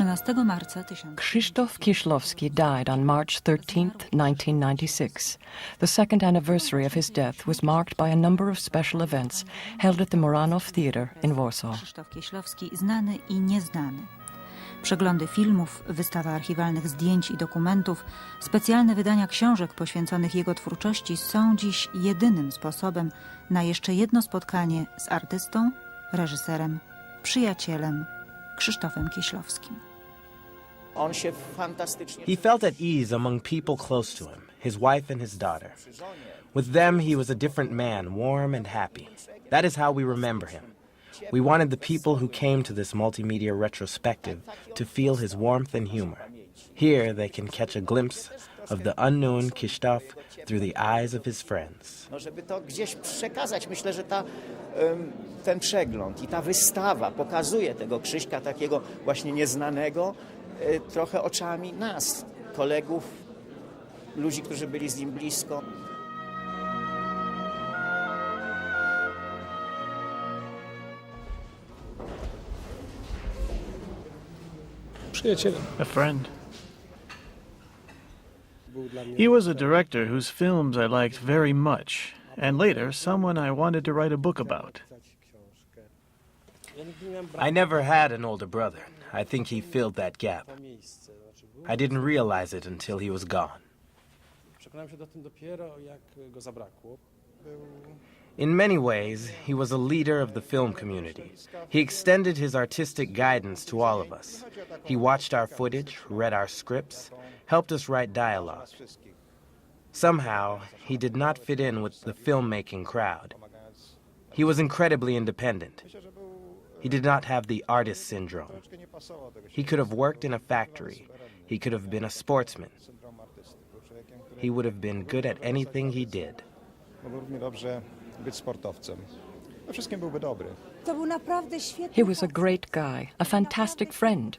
13 marca Krzysztof Kieslowski died on March 13th, 1996. The second anniversary of his death was marked by a number of special events held at the Moranów Theatre in Warsaw. Krzysztof Kieślowski, znany i nieznany. Przeglądy filmów, wystawa archiwalnych zdjęć i dokumentów, specjalne wydania książek poświęconych jego twórczości są dziś jedynym sposobem na jeszcze jedno spotkanie z artystą, reżyserem, przyjacielem Krzysztofem Kieślowskim. He felt at ease among people close to him, his wife and his daughter. With them, he was a different man, warm and happy. That is how we remember him. We wanted the people who came to this multimedia retrospective to feel his warmth and humor. Here, they can catch a glimpse of the unknown Krzysztof through the eyes of his friends. Żeby to gdzieś przekazać, myślę, że ten przegląd i ta wystawa pokazuje tego Krzyśka takiego właśnie nieznanego trochę oczami nas, kolegów, ludzi, którzy byli z nim blisko. A friend. He was a director whose films I liked very much, and later someone I wanted to write a book about. I never had an older brother. I think he filled that gap. I didn't realize it until he was gone. In many ways, he was a leader of the film community. He extended his artistic guidance to all of us. He watched our footage, read our scripts, helped us write dialogue. Somehow, he did not fit in with the filmmaking crowd. He was incredibly independent. He did not have the artist syndrome. He could have worked in a factory. He could have been a sportsman. He would have been good at anything he did. He was a great guy, a fantastic friend.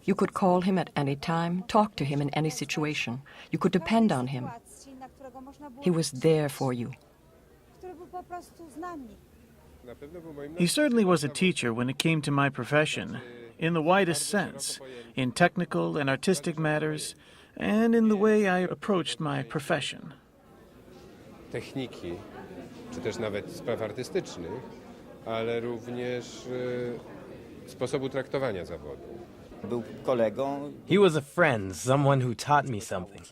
You could call him at any time, talk to him in any situation. You could depend on him. He was there for you. He certainly was a teacher when it came to my profession, in the widest sense, in technical and artistic matters, and in the way I approached my profession. Techniki, czy też nawet spraw artystycznych, ale również sposobu traktowania zawodu. Był kolegą. He was a friend, someone who taught me something.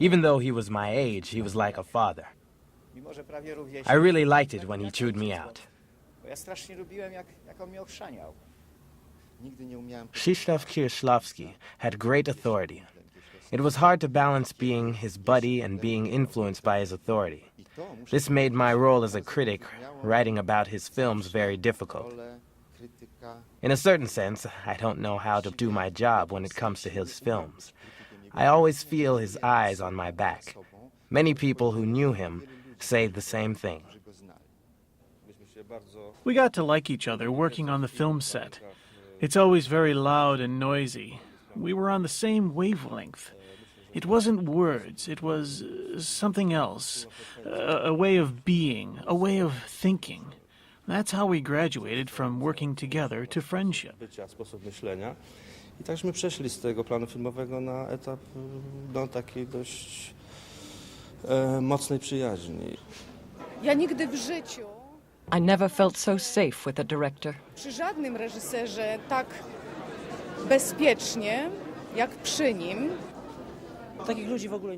Even though he was my age, he was like a father. I really liked it when he chewed me out. Ja strasznie lubiłem, jak on mnie ochrzaniał. Krzysztof Kieslowski had great authority. It was hard to balance being his buddy and being influenced by his authority. This made my role as a critic, writing about his films, very difficult. In a certain sense, I don't know how to do my job when it comes to his films. I always feel his eyes on my back. Many people who knew him say the same thing. We got to like each other working on the film set. It's always very loud and noisy. We were on the same wavelength. It wasn't words, it was something else, a way of being, a way of thinking. That's how we graduated from working together to friendship. Sposób myślenia. I takśmy przeszli z tego planu filmowego na etap takiej dość mocnej przyjaźni. Ja nigdy w życiu I never felt so safe with a director. przy żadnym reżyserze tak bezpiecznie jak przy nim.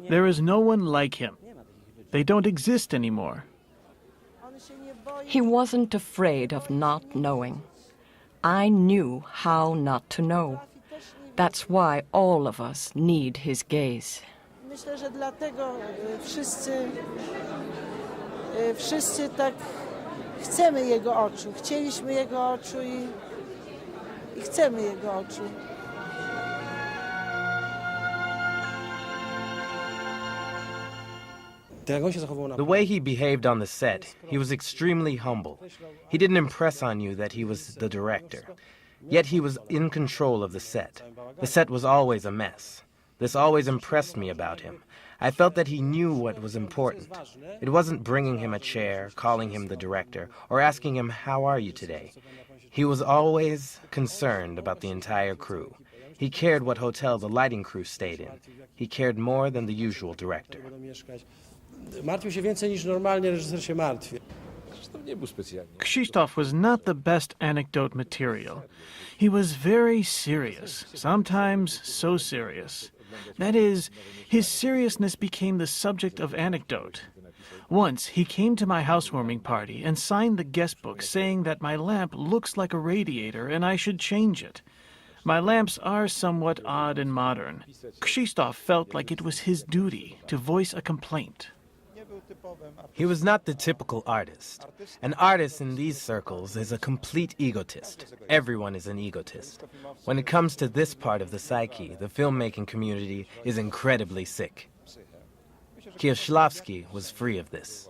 There is no one like him. They don't exist anymore. He wasn't afraid of not knowing. I knew how not to know. That's why all of us need his gaze. Myślę, że dlatego wszyscy tak chcemy jego oczu. Chcieliśmy jego oczu i chcemy jego oczu. The way he behaved on the set, he was extremely humble. He didn't impress on you that he was the director. Yet he was in control of the set. The set was always a mess. This always impressed me about him. I felt that he knew what was important. It wasn't bringing him a chair, calling him the director, or asking him, "How are you today?" He was always concerned about the entire crew. He cared what hotel the lighting crew stayed in. He cared more than the usual director. Martwił się więcej niż normalnie reżyser się martwi. Krzysztof was not the best anecdote material. He was very serious, sometimes so serious. That is, his seriousness became the subject of anecdote. Once, he came to my housewarming party and signed the guest book saying that my lamp looks like a radiator and I should change it. My lamps are somewhat odd and modern. Krzysztof felt like it was his duty to voice a complaint. He was not the typical artist. An artist in these circles is a complete egotist. Everyone is an egotist. When it comes to this part of the psyche, the filmmaking community is incredibly sick. Kieslowski was free of this.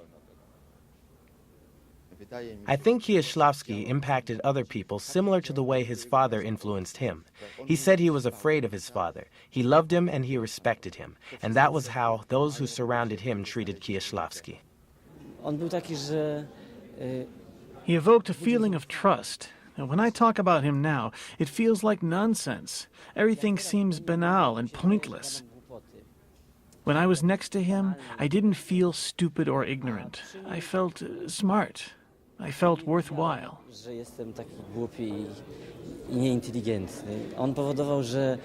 I think Kieslowski impacted other people similar to the way his father influenced him. He said he was afraid of his father. He loved him and he respected him. And that was how those who surrounded him treated Kieslowski. He evoked a feeling of trust. And when I talk about him now, it feels like nonsense. Everything seems banal and pointless. When I was next to him, I didn't feel stupid or ignorant. I felt smart. I felt worthwhile. Że jestem taki głupi i nieinteligentny. On powodował, że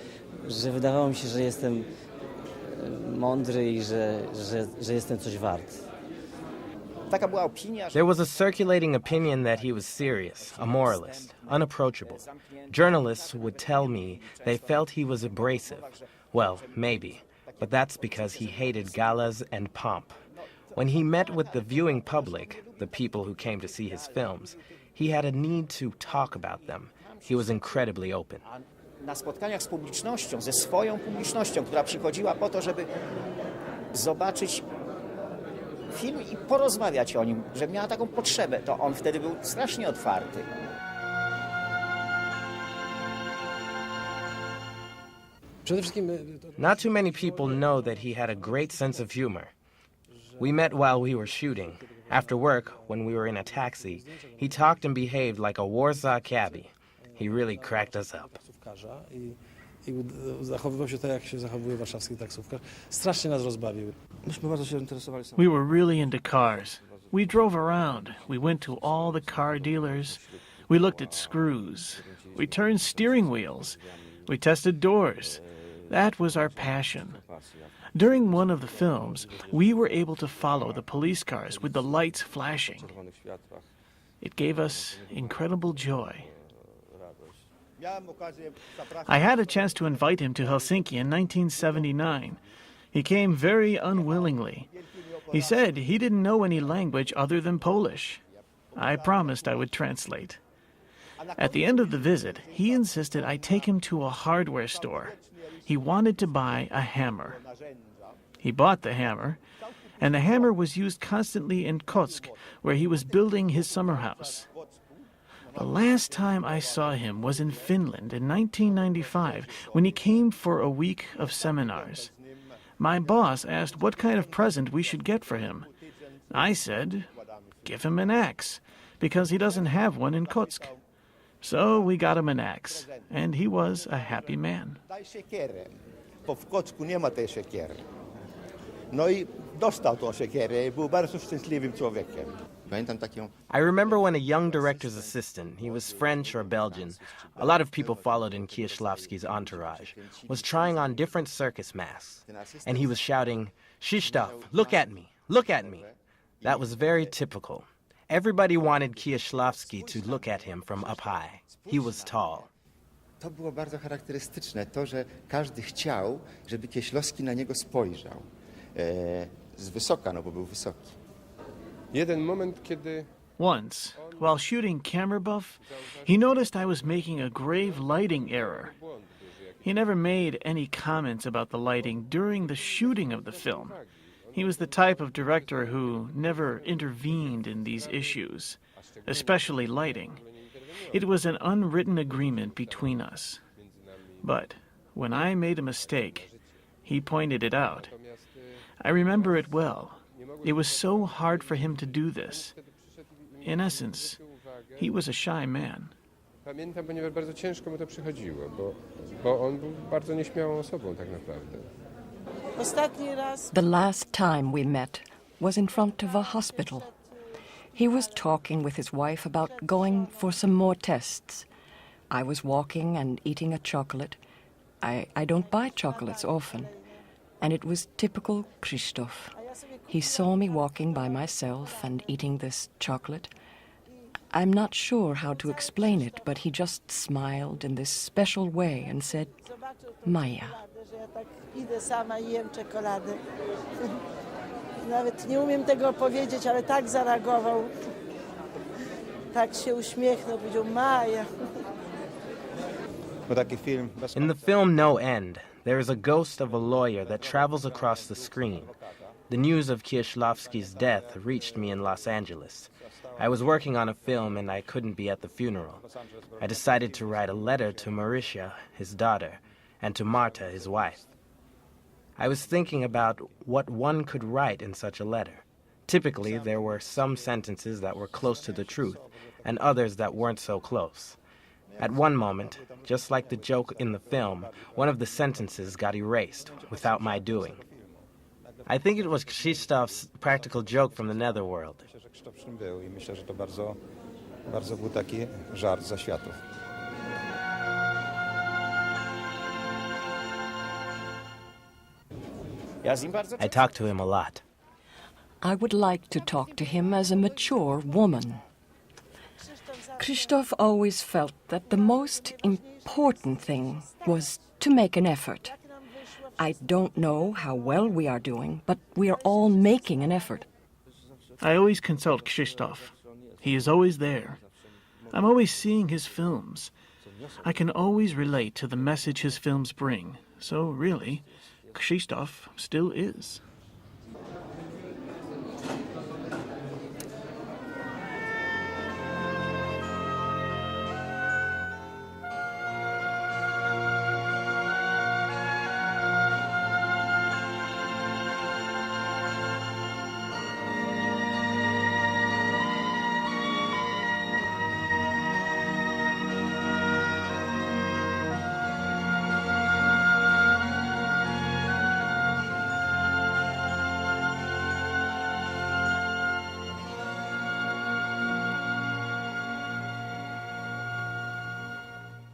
wydawało mi się, że jestem mądry i że jestem coś wart. Taka była opinia, że There was a circulating opinion that he was serious, a moralist, unapproachable. Journalists would tell me they felt he was abrasive. Well, maybe, but that's because he hated galas and pomp. When he met with the viewing public, the people who came to see his films, he had a need to talk about them. He was incredibly open. na spotkaniach z publicznością, ze swoją publicznością, która przychodziła po to, żeby zobaczyć film i porozmawiać o nim, że miała taką potrzebę, to on wtedy był strasznie otwarty. Not too many people know that he had a great sense of humor. We met while we were shooting. After work, when we were in a taxi, he talked and behaved like a Warsaw cabbie. He really cracked us up. I zachowywał się tak, jak się zachowuje warszawski taksówkarz. Strasznie nas rozbawił. Myśmy bardzo się interesowali. We were really into cars. We drove around. We went to all the car dealers. We looked at screws. We turned steering wheels. We tested doors. That was our passion. During one of the films, we were able to follow the police cars with the lights flashing. It gave us incredible joy. I had a chance to invite him to Helsinki in 1979. He came very unwillingly. He said he didn't know any language other than Polish. I promised I would translate. At the end of the visit, he insisted I take him to a hardware store. He wanted to buy a hammer. He bought the hammer, and the hammer was used constantly in Kotsk, where he was building his summer house. The last time I saw him was in Finland in 1995, when he came for a week of seminars. My boss asked what kind of present we should get for him. I said, give him an axe, because he doesn't have one in Kotsk. So we got him an axe, and he was a happy man. Daj siekierę, bo w Kocku nie ma tej siekiery. No i dostał tą siekierę i był bardzo szczęśliwym człowiekiem. I remember when a young director's assistant, he was French or Belgian, a lot of people followed in Kieslowski's entourage, was trying on different circus masks, and he was shouting, Krzysztof, look at me, look at me. That was very typical. Everybody wanted Kieslowski to look at him from up high. He was tall. To było bardzo charakterystyczne, to, że każdy chciał, żeby Kieślowski na niego spojrzał. Z wysoka, no bo był wysoki. Jeden moment, kiedy Once, while shooting Camera Buff, he noticed I was making a grave lighting error. He never made any comments about the lighting during the shooting of the film. He was the type of director who never intervened in these issues, especially lighting. It was an unwritten agreement between us. But when I made a mistake, he pointed it out. I remember it well. It was so hard for him to do this. In essence, he was a shy man. Pamiętam, ponieważ bardzo ciężko mu to przychodziło, bo on był bardzo nieśmiałą osobą tak naprawdę. Ostatni raz The last time we met was in front of a hospital. He was talking with his wife about going for some more tests. I was walking and eating a chocolate. I don't buy chocolates often. And it was typical Krzysztof. He saw me walking by myself and eating this chocolate. I'm not sure how to explain it, but he just smiled in this special way and said, Maja. że ja tak idę sama i jem czekoladę. Nawet nie umiem tego opowiedzieć, ale tak zareagował. Tak się uśmiechnął, powiedział Maja. In the film No End, there is a ghost of a lawyer that travels across the screen. The news of Kieslowski's death reached me in Los Angeles. I was working on a film and I couldn't be at the funeral. I decided to write a letter to Marysia, his daughter, and to Marta, his wife. I was thinking about what one could write in such a letter. Typically, there were some sentences that were close to the truth, and others that weren't so close. At one moment, just like the joke in the film, one of the sentences got erased without my doing. I think it was Krzysztof's practical joke from the netherworld. Myślę, że Krzysztof przy tym był i myślę, że to bardzo był taki żart za światów. I talked to him a lot. I would like to talk to him as a mature woman. Krzysztof always felt that the most important thing was to make an effort. I don't know how well we are doing, but we are all making an effort. I always consult Krzysztof. He is always there. I'm always seeing his films. I can always relate to the message his films bring. So really, Krzysztof still is.